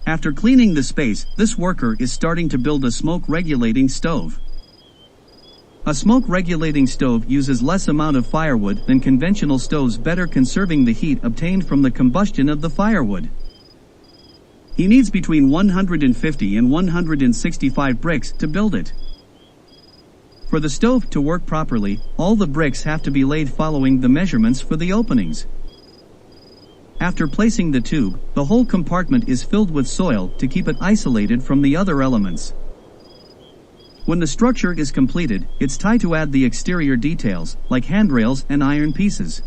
After cleaning the space, this worker is starting to build a smoke-regulating stove. A smoke-regulating stove uses less amount of firewood than conventional stoves, better conserving the heat obtained from the combustion of the firewood. He needs between 150 and 165 bricks to build it. For the stove to work properly, all the bricks have to be laid following the measurements for the openings. After placing the tube, the whole compartment is filled with soil to keep it isolated from the other elements. When the structure is completed, it's time to add the exterior details, like handrails and iron pieces.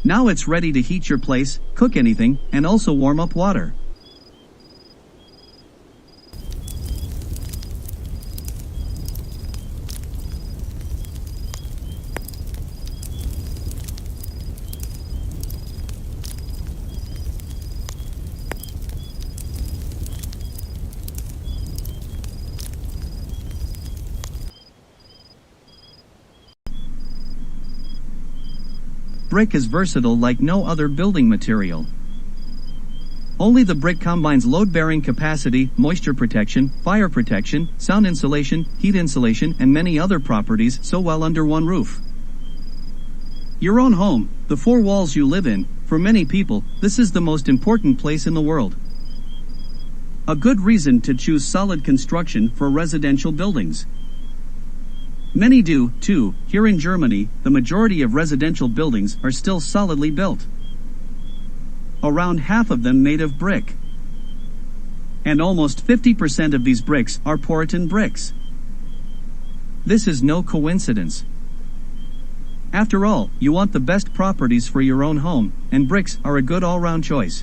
Now it's ready to heat your place, cook anything, and also warm up water. Brick is versatile like no other building material. Only the brick combines load-bearing capacity, moisture protection, fire protection, sound insulation, heat insulation, and many other properties so well under one roof. Your own home, the four walls you live in, for many people, this is the most important place in the world. A good reason to choose solid construction for residential buildings. Many do, too. Here in Germany, the majority of residential buildings are still solidly built. Around half of them made of brick. And almost 50% of these bricks are Puritan bricks. This is no coincidence. After all, you want the best properties for your own home, and bricks are a good all-round choice.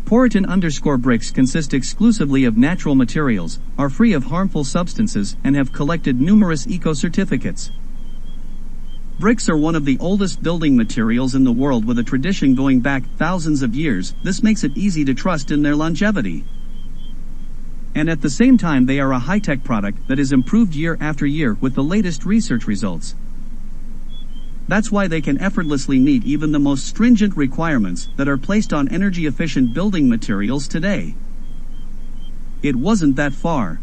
Puritan_bricks consist exclusively of natural materials, are free of harmful substances, and have collected numerous eco-certificates. Bricks are one of the oldest building materials in the world with a tradition going back thousands of years. This makes it easy to trust in their longevity. And at the same time they are a high-tech product that is improved year after year with the latest research results. That's why they can effortlessly meet even the most stringent requirements that are placed on energy-efficient building materials today. It wasn't that far.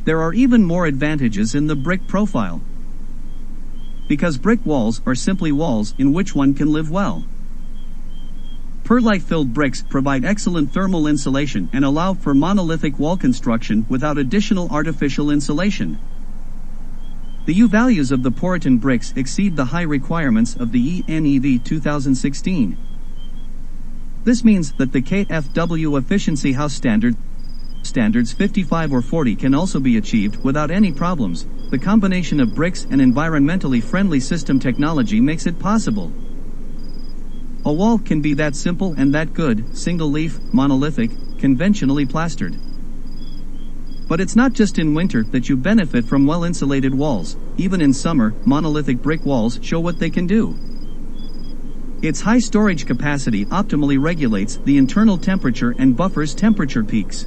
There are even more advantages in the brick profile. Because brick walls are simply walls in which one can live well. Perlite-filled bricks provide excellent thermal insulation and allow for monolithic wall construction without additional artificial insulation. The U values of the Puritan bricks exceed the high requirements of the ENEV 2016. This means that the KFW efficiency house standards 55 or 40 can also be achieved without any problems. The combination of bricks and environmentally friendly system technology makes it possible. A wall can be that simple and that good, single leaf, monolithic, conventionally plastered. But it's not just in winter that you benefit from well-insulated walls. Even in summer, monolithic brick walls show what they can do. Its high storage capacity optimally regulates the internal temperature and buffers temperature peaks.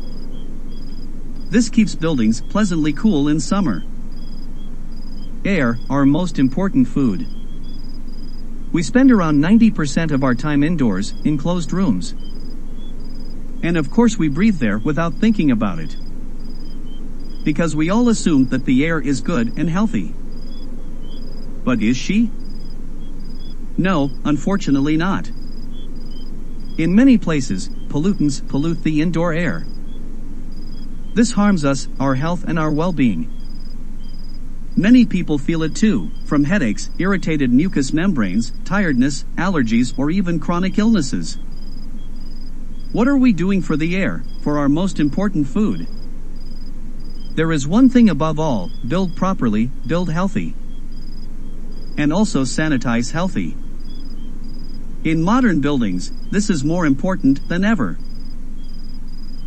This keeps buildings pleasantly cool in summer. Air, our most important food. We spend around 90% of our time indoors, in closed rooms. And of course we breathe there without thinking about it. Because we all assume that the air is good and healthy. But is she? No, unfortunately not. In many places, pollutants pollute the indoor air. This harms us, our health and our well-being. Many people feel it too, from headaches, irritated mucous membranes, tiredness, allergies, or even chronic illnesses. What are we doing for the air, for our most important food? There is one thing above all: build properly, build healthy. And also sanitize healthy. In modern buildings, this is more important than ever.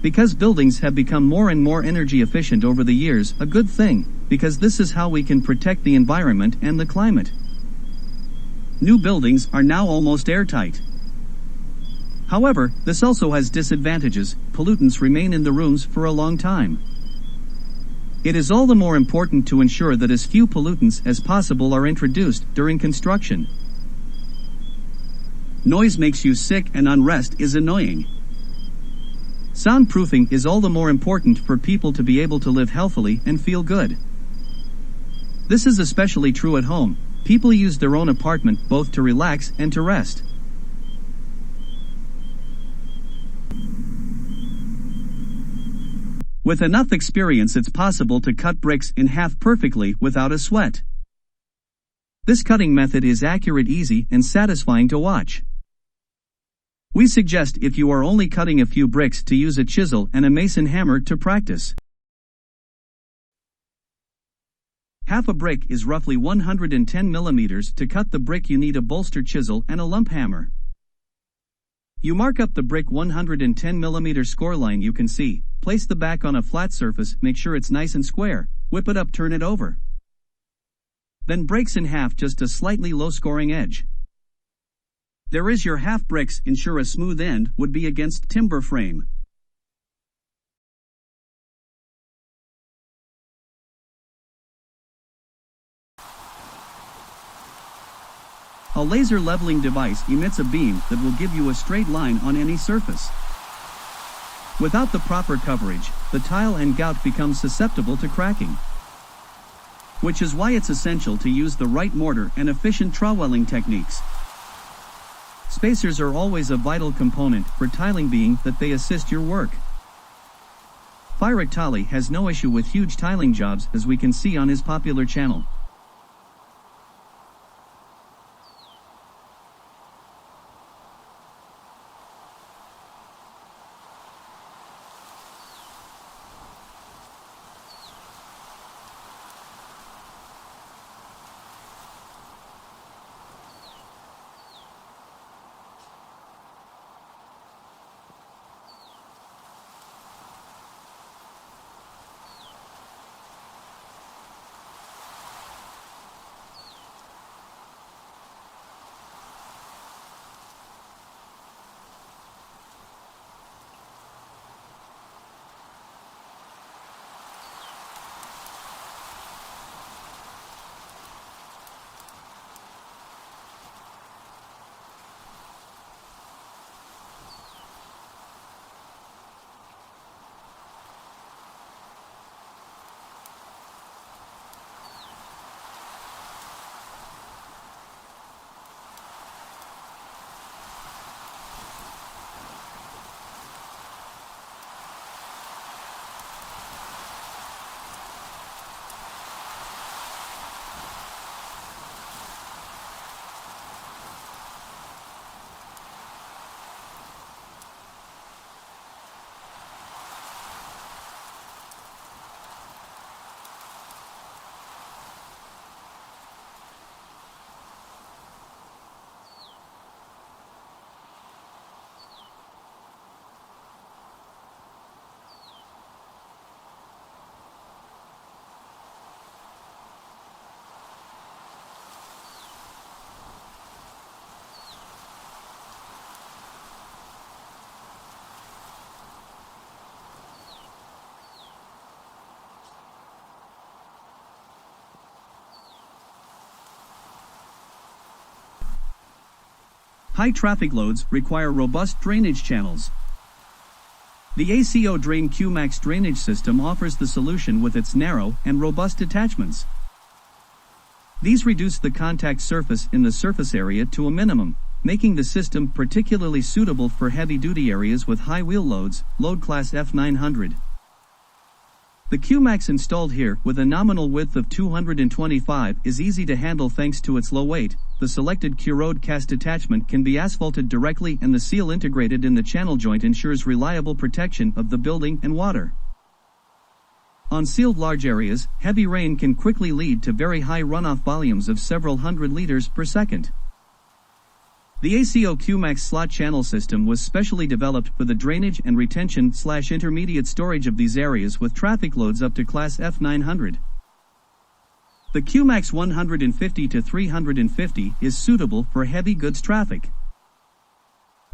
Because buildings have become more and more energy efficient over the years, a good thing, because this is how we can protect the environment and the climate. New buildings are now almost airtight. However, this also has disadvantages: pollutants remain in the rooms for a long time. It is all the more important to ensure that as few pollutants as possible are introduced during construction. Noise makes you sick and unrest is annoying. Soundproofing is all the more important for people to be able to live healthily and feel good. This is especially true at home. People use their own apartment both to relax and to rest. With enough experience, it's possible to cut bricks in half perfectly without a sweat. This cutting method is accurate, easy, and satisfying to watch. We suggest, if you are only cutting a few bricks, to use a chisel and a mason hammer to practice. Half a brick is roughly 110 millimeters. To cut the brick you need a bolster chisel and a lump hammer. You mark up the brick 110 millimeter scoreline you can see, place the back on a flat surface, make sure it's nice and square, whip it up, turn it over. Then breaks in half just a slightly low scoring edge. There is your half bricks. Ensure a smooth end would be against timber frame. A laser leveling device emits a beam that will give you a straight line on any surface. Without the proper coverage, the tile and grout become susceptible to cracking. Which is why it's essential to use the right mortar and efficient troweling techniques. Spacers are always a vital component for tiling, being that they assist your work. Tali has no issue with huge tiling jobs, as we can see on his popular channel. High traffic loads require robust drainage channels. The ACO Drain QMax drainage system offers the solution with its narrow and robust attachments. These reduce the contact surface in the surface area to a minimum, making the system particularly suitable for heavy-duty areas with high wheel loads, load class F900. The QMax installed here, with a nominal width of 225, is easy to handle thanks to its low weight, the selected Curode cast attachment can be asphalted directly and the seal integrated in the channel joint ensures reliable protection of the building and water. On sealed large areas, heavy rain can quickly lead to very high runoff volumes of several hundred liters per second. The SEO Qmax slot channel system was specially developed for the drainage and retention/intermediate storage of these areas with traffic loads up to class F900. The Qmax 150-350 is suitable for heavy goods traffic.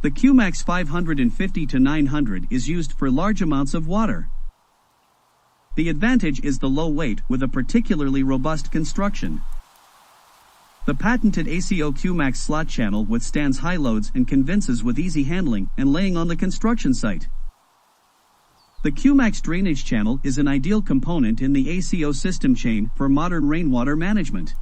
The Qmax 550-900 is used for large amounts of water. The advantage is the low weight with a particularly robust construction. The patented SEO Qmax slot channel withstands high loads and convinces with easy handling and laying on the construction site. The Qmax drainage channel is an ideal component in the SEO system chain for modern rainwater management.